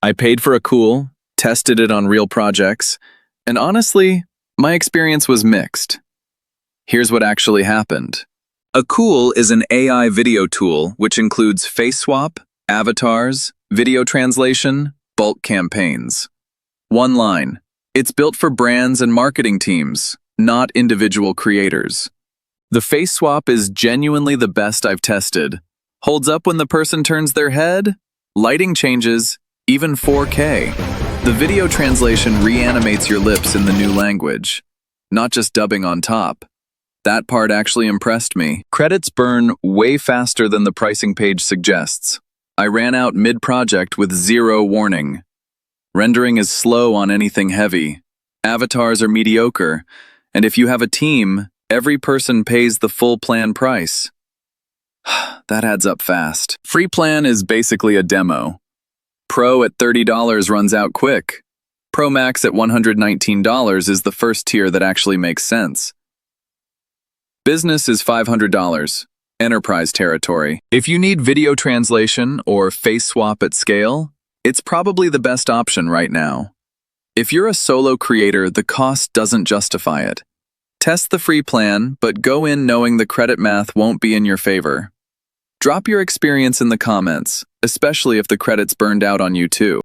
I paid for Akool, tested it on real projects, and honestly, my experience was mixed. Here's what actually happened. Akool is an AI video tool which includes face swap, avatars, video translation, bulk campaigns. One line. It's built for brands and marketing teams, not individual creators. The face swap is genuinely the best I've tested. Holds up when the person turns their head, lighting changes, even 4K. The video translation reanimates your lips in the new language, not just dubbing on top. That part actually impressed me. Credits burn way faster than the pricing page suggests. I ran out mid-project with 0 warning. Rendering is slow on anything heavy. Avatars are mediocre, and if you have a team, every person pays the full plan price. That adds up fast. Free plan is basically a demo. Pro at $30 runs out quick. Pro Max at $119 is the first tier that actually makes sense. Business is $500, enterprise territory. If you need video translation or face swap at scale, it's probably the best option right now. If you're a solo creator, the cost doesn't justify it. Test the free plan, but go in knowing the credit math won't be in your favor. Drop your experience in the comments, especially if the credits burned out on you too.